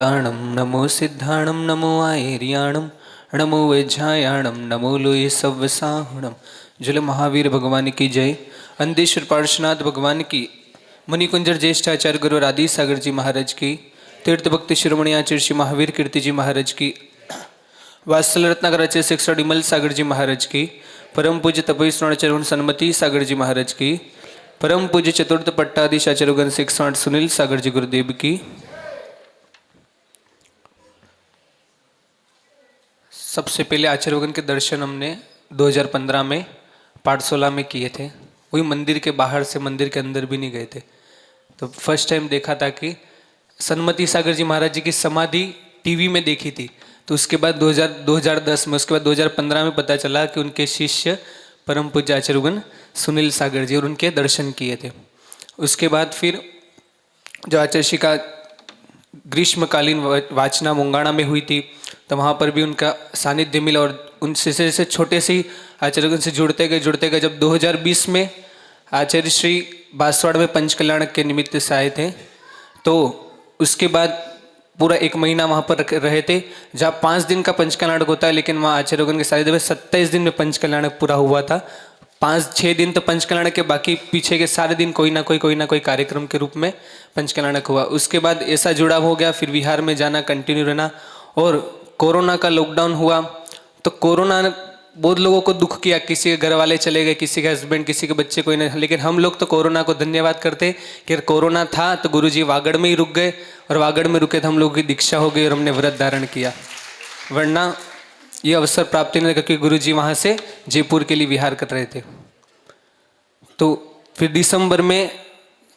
नमो सिद्धाणं नमो आयर्याणं नमो वैज्ञायाणं नमो लोये सव्वसाहुणं। जल महावीर भगवान की जय। अंधेश्वर पार्श्वनाथ भगवान की, मणिकुंजर ज्येष्ठाचार्य गुरु राधी सागर जी महाराज की, तीर्थ भक्ति शिरोमणि आचार्य श्री महावीर कीर्ति जी महाराज की, वात्सल रत्नाकर आचार्य शिक्षा डिमल सागर जी महाराज की, परम पूज्य तपई स्वर्णाचार्य सन्मति सागर जी महाराज की, परम पूज्य चतुर्थ पट्टाधीश आचार्य गण शिक्षा सुनील सागर जी गुरुदेव की। सबसे पहले आचार्यगण के दर्शन हमने 2015 में पाठशाला में किए थे। वही मंदिर के बाहर से, मंदिर के अंदर भी नहीं गए थे। तो फर्स्ट टाइम देखा था कि सन्मति सागर जी महाराज जी की समाधि टीवी में देखी थी। तो उसके बाद 2010 में, उसके बाद 2015 में पता चला कि उनके शिष्य परम पूज्य आचार्यगण सुनील सागर जी, और उनके दर्शन किए थे। उसके बाद फिर जो आचार्य श्री का ग्रीष्मकालीन वाचना मुंगाणा में हुई थी, तो वहाँ पर भी उनका सानिध्य मिला और उनसे से छोटे से ही आचार्यगण से जुड़ते गए। जब 2020 में आचार्य श्री बांसवाड़ा में पंचकल्याण के निमित्त से आए थे, तो उसके बाद पूरा 1 महीना वहाँ पर रहे थे। जहाँ 5 दिन का पंचकल्याण होता है, लेकिन वहाँ आचार्यगण के सानिध्य में 27 दिन में पंचकल्याण पूरा हुआ था। 5-6 दिन तो पंचकल्याण के, बाकी पीछे के सारे दिन कोई ना कोई कार्यक्रम के रूप में पंचकल्याण हुआ। उसके बाद ऐसा जुड़ाव हो गया, फिर बिहार में जाना, कंटिन्यू रहना, और कोरोना का लॉकडाउन हुआ। तो कोरोना ने बहुत लोगों को दुख किया, किसी के घर वाले चले गए, किसी के हस्बैंड, किसी के बच्चे, कोई नहीं। लेकिन हम लोग तो कोरोना को धन्यवाद करते कि कोरोना था तो गुरुजी वागड़ में ही रुक गए, और वागड़ में रुके तो हम लोगों की दीक्षा हो गई और हमने व्रत धारण किया। वरना ये अवसर प्राप्त नहीं, क्योंकि गुरुजी वहाँ से जयपुर के लिए विहार कर रहे थे। तो फिर दिसंबर में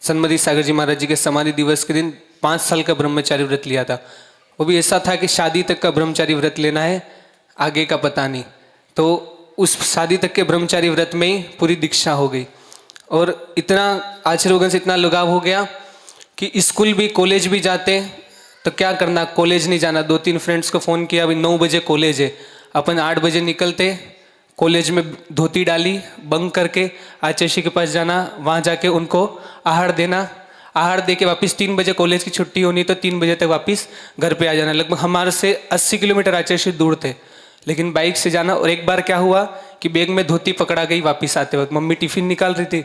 सन्मति सागर जी महाराज जी के समाधि दिवस के दिन 5 साल का ब्रह्मचारी व्रत लिया था। वो भी ऐसा था कि शादी तक का ब्रह्मचारी व्रत लेना है, आगे का पता नहीं। तो उस शादी तक के ब्रह्मचारी व्रत में ही पूरी दीक्षा हो गई। और इतना आचार्यगण से इतना लगाव हो गया कि स्कूल भी, कॉलेज भी जाते तो क्या करना, कॉलेज नहीं जाना। 2-3 फ्रेंड्स को फ़ोन किया, अभी 9 बजे कॉलेज है, अपन 8 बजे निकलते, कॉलेज में धोती डाली, बंक करके आचार्य श्री के पास जाना, वहाँ जाके उनको आहार देना, आहार दे के वापस 3 बजे कॉलेज की छुट्टी होनी तो 3 बजे तक वापस घर पे आ जाना। लगभग हमारे से 80 किलोमीटर आचार्य श्री दूर थे, लेकिन बाइक से जाना। और एक बार क्या हुआ कि बैग में धोती पकड़ा गई। वापस आते वक्त मम्मी टिफिन निकाल रही थी,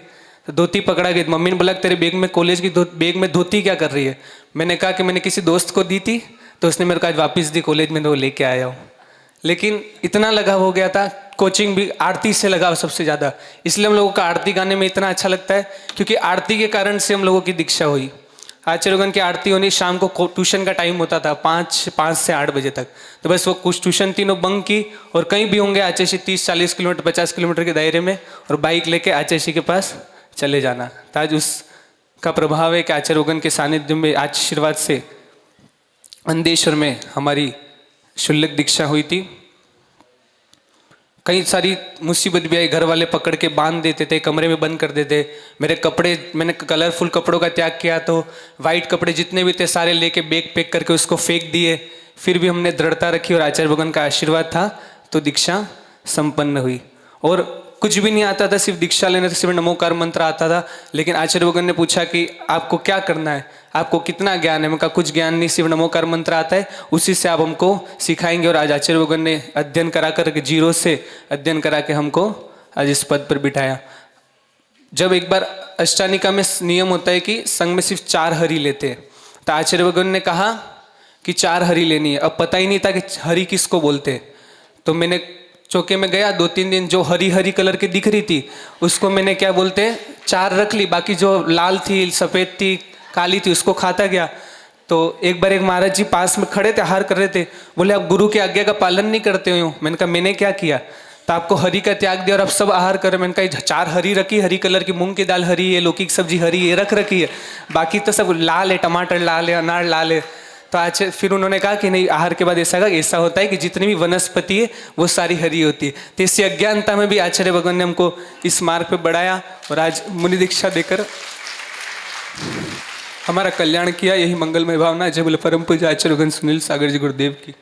तो धोती पकड़ा गई। मम्मी ने बोला तेरे बैग में, कॉलेज की बैग में धोती क्या कर रही है? मैंने कहा कि मैंने किसी दोस्त को दी थी, तो उसने मेरे को आज वापस दी, कॉलेज में तो लेके आया हूँ। लेकिन इतना लगाव हो गया था, कोचिंग भी, आरती से लगाव सबसे ज़्यादा। इसलिए हम लोगों का आरती गाने में इतना अच्छा लगता है, क्योंकि आरती के कारण से हम लोगों की दीक्षा हुई। आचार्यगण की आरती होनी, शाम को ट्यूशन का टाइम होता था 5 से 8 बजे तक। तो बस वो कुछ ट्यूशन तीनों बंक की, और कहीं भी होंगे आचार्य श्री 30-40 किलोमीटर, 50 किलोमीटर के दायरे में, और बाइक लेके आचार्य श्री के पास चले जाना। तो आज उसका प्रभाव है कि आचार्यगण के सानिध्य में, आशीर्वाद से अंधेश्वर में हमारी शुल्लक दीक्षा हुई थी। कई सारी मुसीबत भी आई, घर वाले पकड़ के बांध देते थे, कमरे में बंद कर देते। मेरे कपड़े, मैंने कलरफुल कपड़ों का त्याग किया, तो वाइट कपड़े जितने भी थे सारे लेके बैग पैक करके उसको फेंक दिए। फिर भी हमने दृढ़ता रखी और आचार्य भगवान का आशीर्वाद था, तो दीक्षा संपन्न हुई। और कुछ भी नहीं आता था, सिर्फ दीक्षा लेने, सिर्फ नमोकार मंत्र आता था। लेकिन आचार्य भगवान ने पूछा कि आपको क्या करना है, आपको कितना ज्ञान है? मैं कहा कुछ ज्ञान नहीं, सिर्फ नमोकार मंत्र आता है, उसी से आप हमको सिखाएंगे। और आज आचार्य भगवान ने अध्ययन करा कर, 0 से अध्ययन करा के हमको आज इस पद पर बिठाया। जब एक बार अष्टानिका में नियम होता है कि संघ में सिर्फ 4 हरि लेते हैं, तो आचार्य भगवान ने कहा कि 4 हरि लेनी है। अब पता ही नहीं था कि हरि किसको बोलते हैं। तो मैंने चौके में गया, 2-3 दिन जो हरी हरी कलर की दिख रही थी उसको मैंने क्या बोलते 4 रख ली, बाकी जो लाल थी, सफ़ेद थी, काली थी, उसको खाता गया। तो एक बार एक महाराज जी पास में खड़े थे, आहार कर रहे थे, बोले आप गुरु की आज्ञा का पालन नहीं करते हो। मैंने कहा मैंने क्या किया? तो आपको हरी का त्याग दिया और आप सब आहार कर रहे। मैंने कहा 4 हरी रखी, हरी कलर की मूंग की दाल हरी है, लौकी की सब्जी हरी है, रख रखी है, बाकी तो सब लाल है, टमाटर लाल है, अनार लाल है। तो आज फिर उन्होंने कहा कि नहीं, आहार के बाद ऐसा होता है कि जितनी भी वनस्पति है वो सारी हरी होती है। तो इसी अज्ञानता में भी आचार्य भगवान ने हमको इस मार्ग पे बढ़ाया और आज मुनि दीक्षा देकर हमारा कल्याण किया। यही मंगलमय भावना। जय बोले परम पूज्य आचार्य सुनील सागर जी गुरुदेव की।